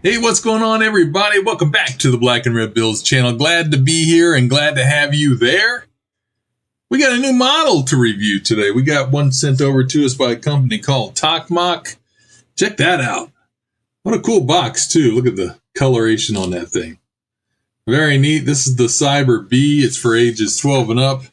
Hey, what's going on, everybody? Welcome back to the Black and Red Builds channel. Glad to be here and glad to have you there. We got a new model to review today. We got one sent over to us by a company called Tocmoc. Check that out. What a cool box, too. Look at the coloration on that thing. Very neat. This is the Cyborg BEE. It's for ages 12 and up.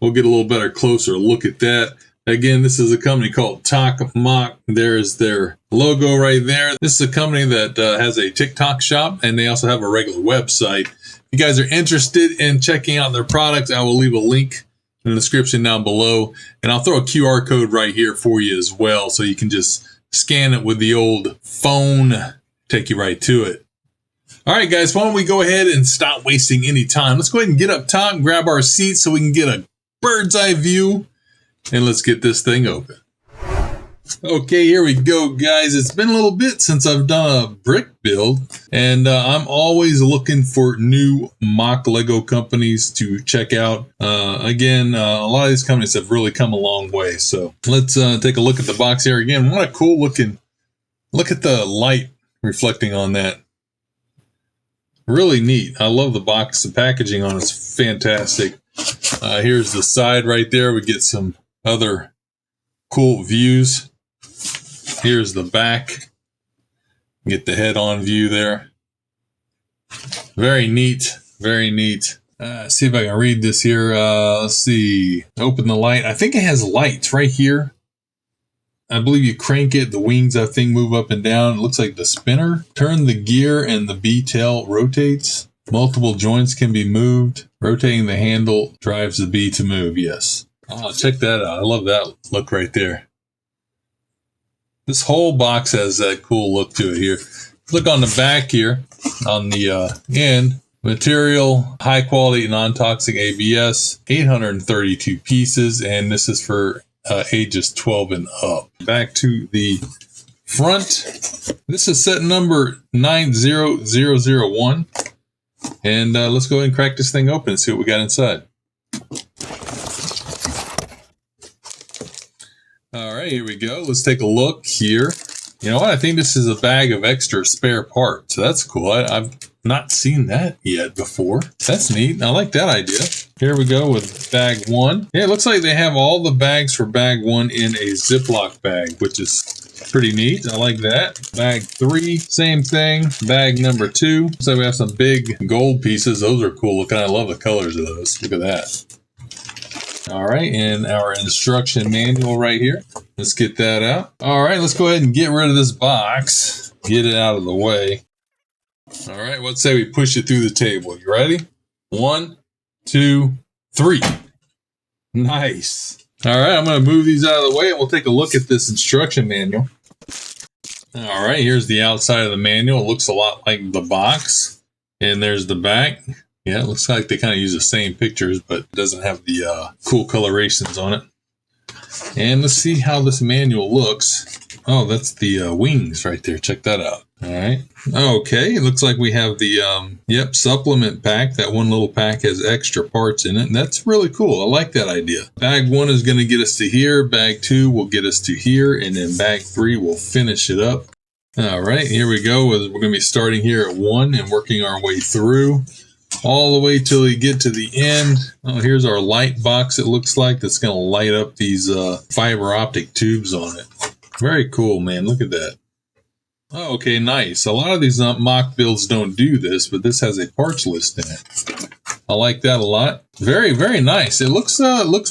We'll get a little better, closer look at that. Again, this is a company called Tocmoc. There's their logo right there. This is a company that has a TikTok shop, and they also have a regular website. If you guys are interested in checking out their products, I will leave a link in the description down below, and I'll throw a QR code right here for you as well, so you can just scan it with the old phone, take you right to it. All right, guys, why don't we go ahead and stop wasting any time. Let's go ahead and get up top and grab our seats so we can get a bird's eye view. And let's get this thing open. Okay, here we go, guys. It's been a little bit since I've done a brick build, and I'm always looking for new mock Lego companies to check out. Again, a lot of these companies have really come a long way. So let's take a look at the box here again. What a cool looking, look at the light reflecting on that. Really neat. I love the box. The packaging on it's fantastic. Here's the side right there. We get some other cool views. Here's the back. Get the head-on view there. Very neat. Very neat. See if I can read this here. Let's see. Open the light. I think it has lights right here. I believe you crank it. The wings, I think, move up and down. It looks like the spinner. Turn the gear and the B tail rotates. Multiple joints can be moved. Rotating the handle drives the B to move. Yes. Oh, check that out. I love that look right there. This whole box has that cool look to it here. Look on the back here, on the end. Material, high quality, non-toxic ABS, 832 pieces, and this is for ages 12 and up. Back to the front. This is set number 90001. And let's go ahead and crack this thing open and see what we got inside. All right, here we go. Let's take a look here. You know what? I think this is a bag of extra spare parts. So that's cool. I've not seen that yet before. That's neat. I like that idea. Here we go with bag one. Yeah, it looks like they have all the bags for bag one in a Ziploc bag, which is pretty neat. I like that. Bag three, same thing. Bag number two. So we have some big gold pieces. Those are cool looking. I love the colors of those. Look at that. All right, and our instruction manual right here. Let's get that out. All right, let's go ahead and get rid of this box. Get it out of the way. All right, let's say we push it through the table. You ready? 1, 2, 3. Nice. All right, I'm going to move these out of the way and we'll take a look at this instruction manual. All right, here's the outside of the manual. It looks a lot like the box. And there's the back. Yeah, it looks like they kind of use the same pictures, but it doesn't have the cool colorations on it. And let's see how this manual looks. Oh, that's the wings right there. Check that out. All right. Okay, it looks like we have the, supplement pack. That one little pack has extra parts in it. And that's really cool. I like that idea. Bag one is going to get us to here. Bag two will get us to here. And then bag three will finish it up. All right, here we go. We're going to be starting here at 1 and working our way through. All the way till we get to the end. Oh, here's our light box, it looks like, that's going to light up these fiber optic tubes on it. Very cool, man. Look at that. Oh, okay, nice. A lot of these mock builds don't do this, but this has a parts list in it. I like that a lot. Very, very nice. It looks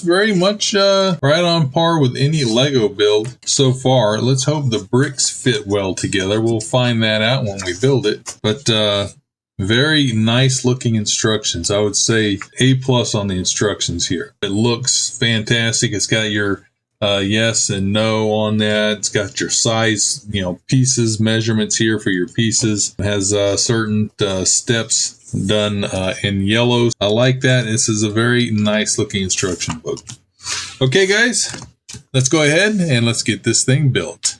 very much right on par with any Lego build so far. Let's hope the bricks fit well together. We'll find that out when we build it. But very nice looking instructions. I would say A+ on the instructions here. It looks fantastic. It's got your yes and no on that. It's got your size, pieces, measurements here for your pieces. It has certain steps done in yellows. I like that. This is a very nice looking instruction book. Okay, guys, let's go ahead and let's get this thing built.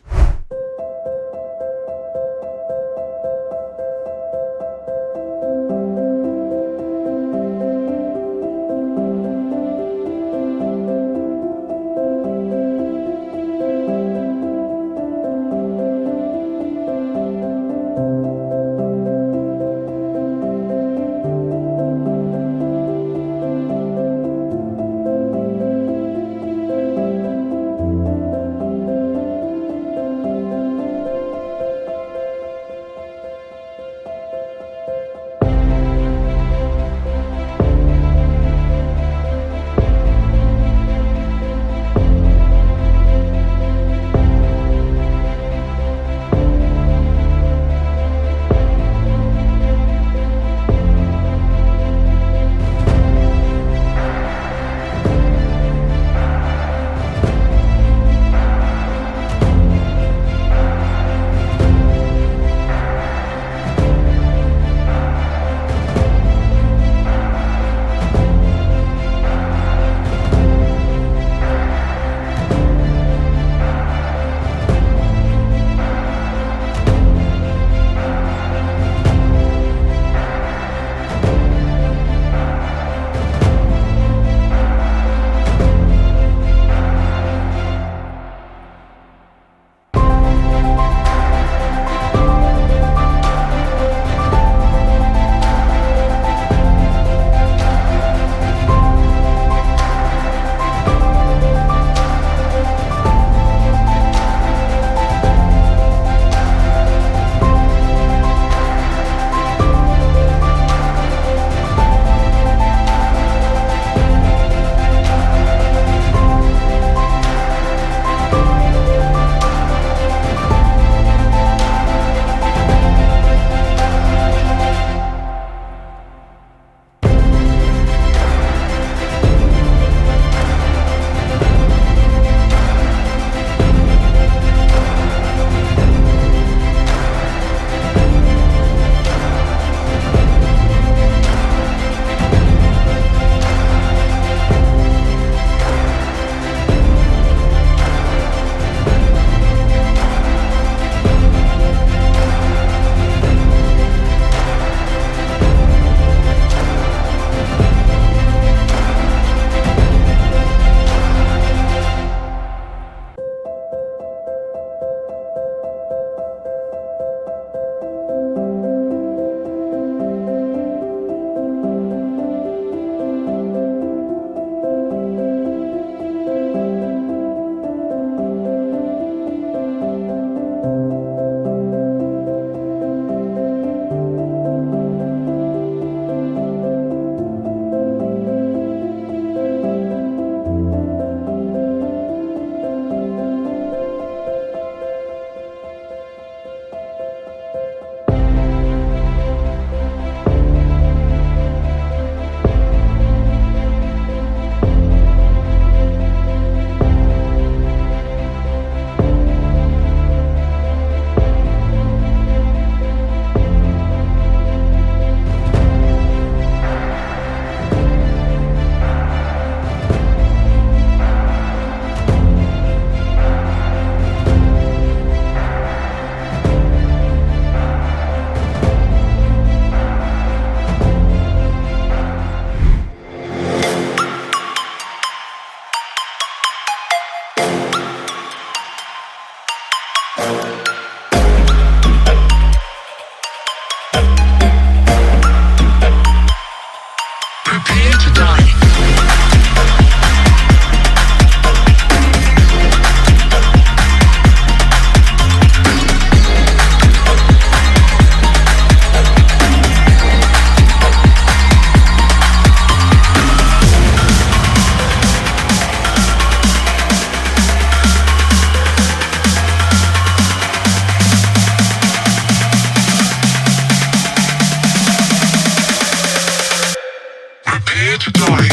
here to die.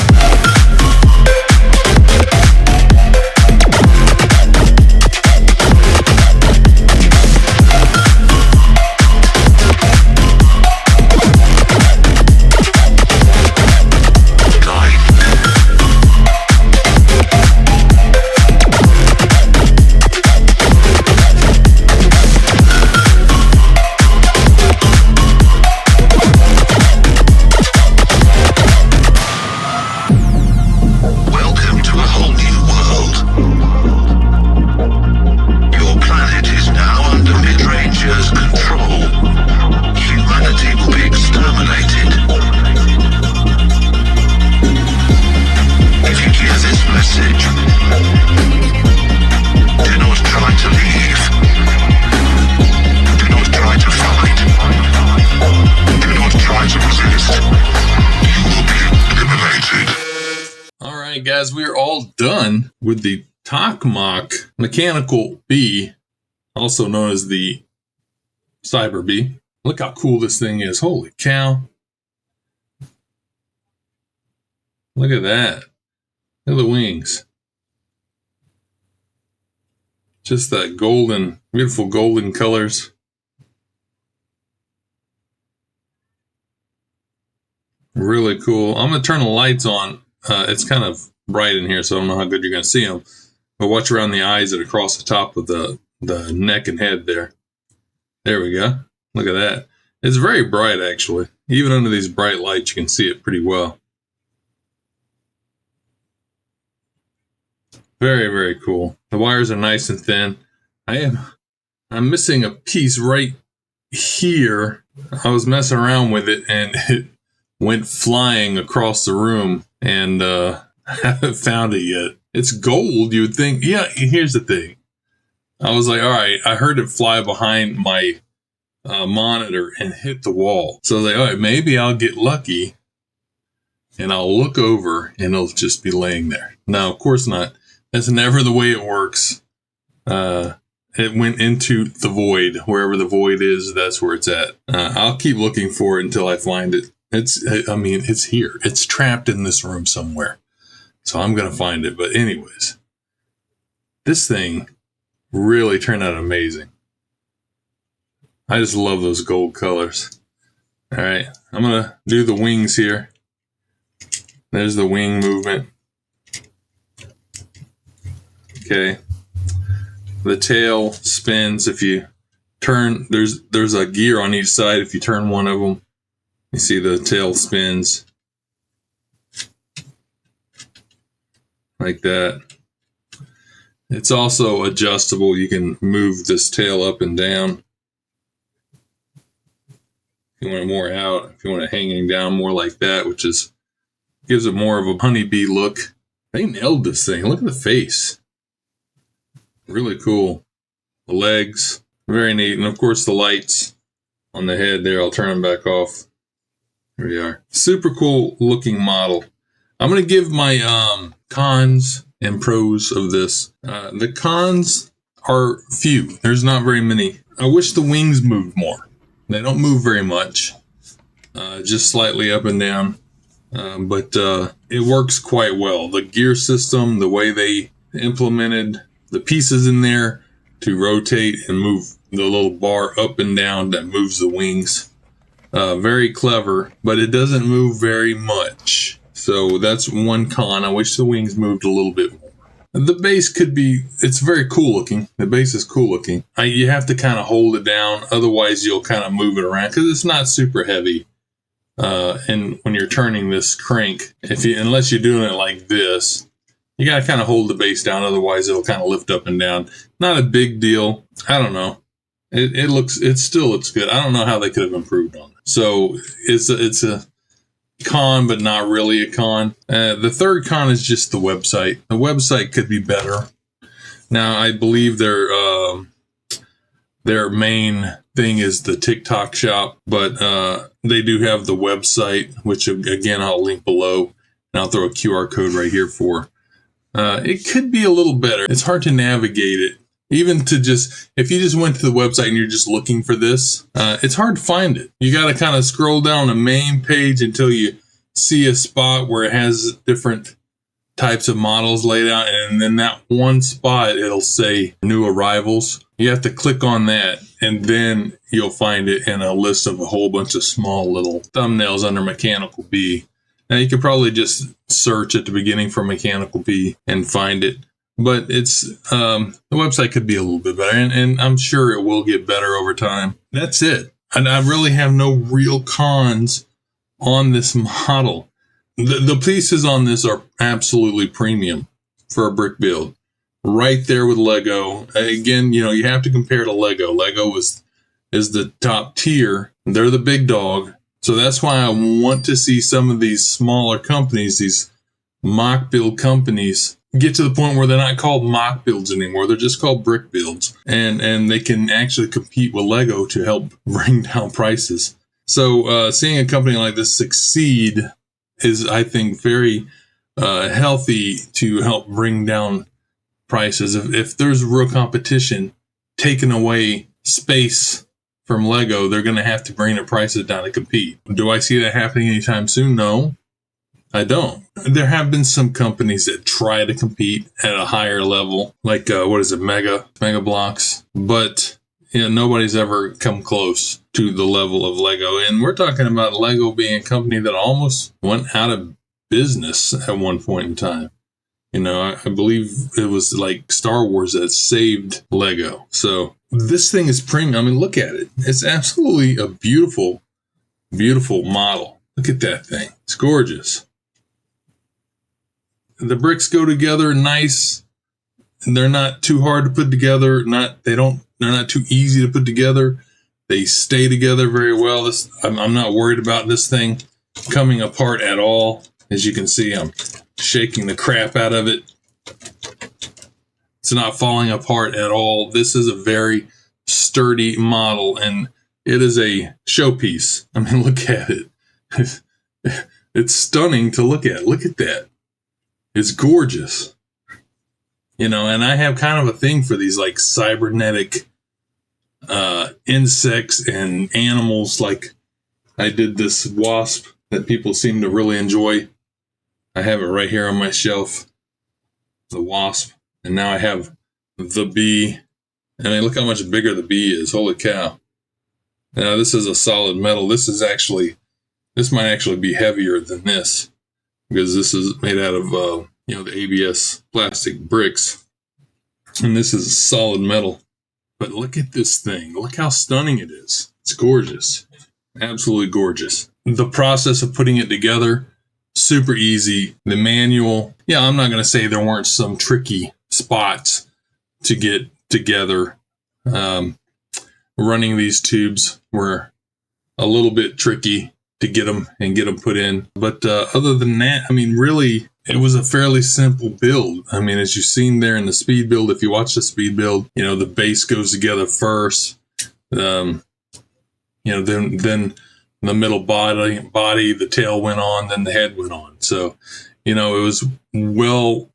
Guys, we are all done with the Tocmoc mechanical bee, also known as the Cyborg bee. Look how cool this thing is. Holy cow. Look at that. Look at the wings. Just that golden, beautiful golden colors. Really cool. I'm going to turn the lights on. It's kind of bright in here, so I don't know how good you're going to see them. But watch around the eyes and across the top of the neck and head there. There we go. Look at that. It's very bright, actually. Even under these bright lights, you can see it pretty well. Very, very cool. The wires are nice and thin. I'm missing a piece right here. I was messing around with it, and it went flying across the room, and I haven't found it yet. It's gold, you would think. Yeah, here's the thing. I was like, all right, I heard it fly behind my monitor and hit the wall. So I was like, all right, maybe I'll get lucky, and I'll look over, and it'll just be laying there. No, of course not. That's never the way it works. It went into the void. Wherever the void is, that's where it's at. I'll keep looking for it until I find it. It's here. It's trapped in this room somewhere. So I'm going to find it. But anyways, this thing really turned out amazing. I just love those gold colors. All right. I'm going to do the wings here. There's the wing movement. Okay. The tail spins. If you turn, there's a gear on each side. If you turn one of them, you see the tail spins like that. It's also adjustable. You can move this tail up and down. If you want it more out, if you want it hanging down more like that, which gives it more of a honeybee look. They nailed this thing. Look at the face. Really cool. The legs, very neat. And of course the lights on the head there, I'll turn them back off. Here we are. Super cool looking model. I'm going to give my cons and pros of this. The cons are few. There's not very many. I wish the wings moved more. They don't move very much. Just slightly up and down. But it works quite well. The gear system, the way they implemented the pieces in there to rotate and move the little bar up and down that moves the wings. Very clever, but it doesn't move very much. So that's one con. I wish the wings moved a little bit more. The base it's very cool looking. The base is cool looking. You have to kind of hold it down. Otherwise you'll kind of move it around because it's not super heavy. And when you're turning this crank, unless you're doing it like this, you got to kind of hold the base down. Otherwise it'll kind of lift up and down. Not a big deal. I don't know. It still looks good. I don't know how they could have improved on it. So it's a con, but not really a con. The third con is just the website. The website could be better. Now, I believe their main thing is the TikTok shop, but they do have the website, which again, I'll link below, and I'll throw a QR code right here for. It could be a little better. It's hard to navigate it. Even if you just went to the website and you're just looking for this, it's hard to find it. You got to kind of scroll down the main page until you see a spot where it has different types of models laid out, and then that one spot it'll say new arrivals. You have to click on that, and then you'll find it in a list of a whole bunch of small little thumbnails under Mechanical BEE. Now you could probably just search at the beginning for Mechanical BEE and find it, but it's the website could be a little bit better, and I'm sure it will get better over time. That's it. And I really have no real cons on this model. The pieces on this are absolutely premium for a brick build. Right there with Lego. Again, you know, you have to compare to Lego. Lego is the top tier. They're the big dog. So that's why I want to see some of these smaller companies, these mock build companies, get to the point where they're not called mock builds anymore. They're just called brick builds. And they can actually compete with Lego to help bring down prices. So seeing a company like this succeed is, I think, very healthy to help bring down prices. If there's real competition taking away space from Lego, they're going to have to bring their prices down to compete. Do I see that happening anytime soon? No, I don't. There have been some companies that try to compete at a higher level, like Mega Blocks, but you know, nobody's ever come close to the level of Lego. And we're talking about Lego being a company that almost went out of business at one point in time. You know, I believe it was like Star Wars that saved Lego. So this thing is premium. I mean, look at it. It's absolutely a beautiful, beautiful model. Look at that thing. It's gorgeous. The bricks go together nice. And they're not too hard to put together. They're not too easy to put together. They stay together very well. I'm not worried about this thing coming apart at all. As you can see, I'm shaking the crap out of it. It's not falling apart at all. This is a very sturdy model, and it is a showpiece. I mean, look at it. It's stunning to look at. Look at that. It's gorgeous. You know, and I have kind of a thing for these like cybernetic insects and animals. Like I did this wasp that people seem to really enjoy. I have it right here on my shelf, the wasp. And now I have the bee. I mean, look how much bigger the bee is. Holy cow. Now this is a solid metal. This might actually be heavier than this, because this is made out of, the ABS plastic bricks. And this is solid metal. But look at this thing. Look how stunning it is. It's gorgeous. Absolutely gorgeous. The process of putting it together, super easy. The manual, yeah, I'm not going to say there weren't some tricky spots to get together. Running these tubes were a little bit tricky to get them put in. But other than that, I mean, really, it was a fairly simple build. I mean, as you've seen there in the speed build, if you watch the speed build, you know, the base goes together first. Then the middle body, the tail went on, then the head went on. So, you know, it was well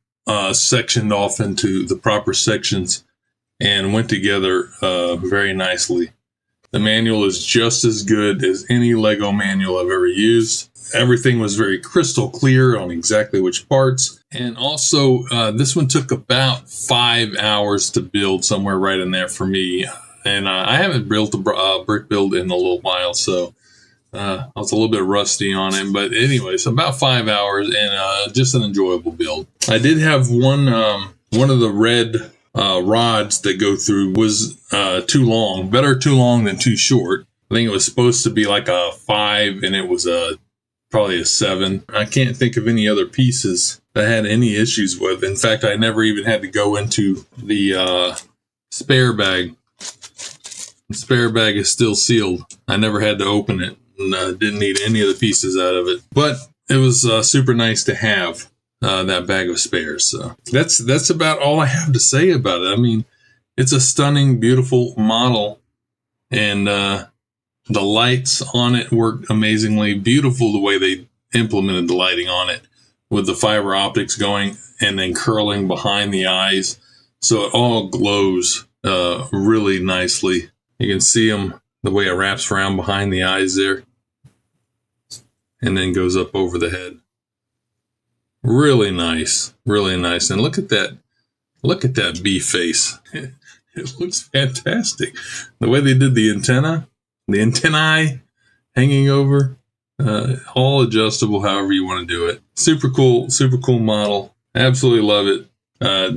sectioned off into the proper sections and went together very nicely. The manual is just as good as any Lego manual I've ever used. Everything was very crystal clear on exactly which parts. And also, this one took about 5 hours to build, somewhere right in there for me. And I haven't built a brick build in a little while, so I was a little bit rusty on it. But anyways, about 5 hours, and just an enjoyable build. I did have one of the red rods that go through was too long. Better too long than too short. I think it was supposed to be like a 5, and it was probably a 7. I can't think of any other pieces that I had any issues with. In fact, I never even had to go into the spare bag. The spare bag is still sealed. I never had to open it, and didn't need any of the pieces out of it. But it was super nice to have that bag of spares. So that's about all I have to say about it. I mean, it's a stunning, beautiful model, and the lights on it worked amazingly. Beautiful the way they implemented the lighting on it, with the fiber optics going and then curling behind the eyes, so it all glows really nicely. You can see them the way it wraps around behind the eyes there. and then goes up over the head. Really nice, really nice. And look at that bee face. It looks fantastic. The way they did the antennae hanging over, all adjustable however you want to do it. Super cool model. Absolutely love it.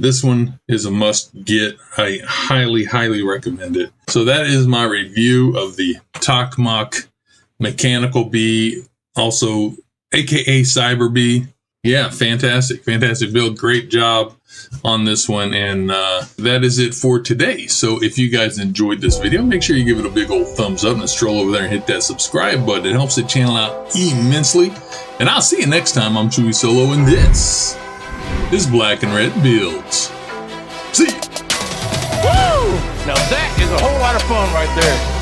This one is a must get. I highly recommend it. So that is my review of the Tocmoc mechanical bee, also aka Cyber bee. Yeah, fantastic build. Great job on this one. And that is it for today. So if you guys enjoyed this video, make sure you give it a big old thumbs up and stroll over there and hit that subscribe button. It helps the channel out immensely. And I'll see you next time. I'm Chewysolo, and this is Black and Red Builds. See ya! Woo! Now that is a whole lot of fun right there.